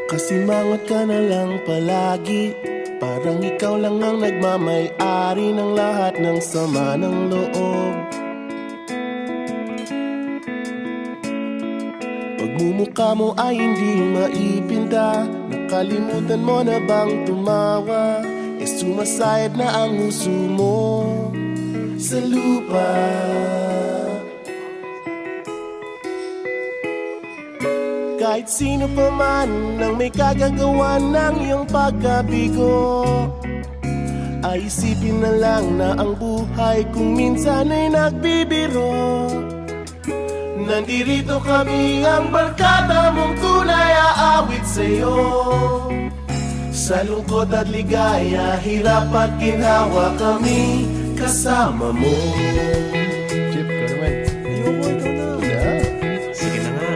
Kasimangot ka na lang palagi, parang ikaw lang ang nagmamay-ari ng lahat ng sama ng loob. Pagmumukha mo ay hindi maipinta, nakalimutan mo na bang tumawa? E sumasayad na ang huso mo sa lupa. Kahit sino pa man ang may kagagawa ng iyong pagkabigo, ay isipin na lang na ang buhay kung minsan ay nagbibiro. Nandirito kami, ang barkada mong tunay aawit sa'yo. Sa lungkot at ligaya, hirap at ginhawa kami kasama mo. Chip, ka naman. Ayoko, ikaw na. Yeah. Sige na nga.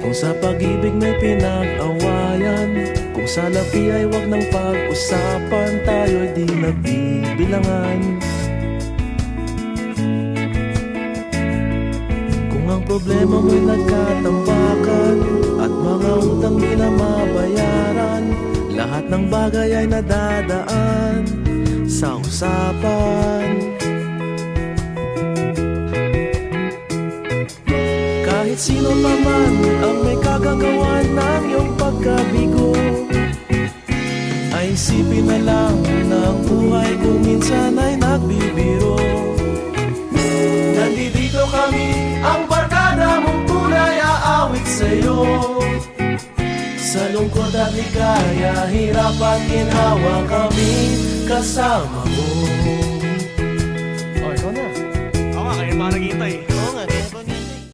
Kung sa pag-ibig may pinag-awayan, kung sa labi ay wag nang pag-usapan, tayo'y di nagbibilangan. Kung ang problema mo'y nagkatambakan at mga utang di na mabayaran, lahat ng bagay ay nadadaan sa usapan. Kahit sino pa man ang may kagagawa ng iyong pagkabigo, ay isipin na lang na ang buhay kung minsan ay nagbibiro. Nandito kami, ang barkada mong tunay aawit sa'yo. Sa lungkot at ligaya, hirap at ginhawa kami kasama mo. Oh, ikaw na. Oo nga, kaya pa naghihintay. Oo nga, kaya ba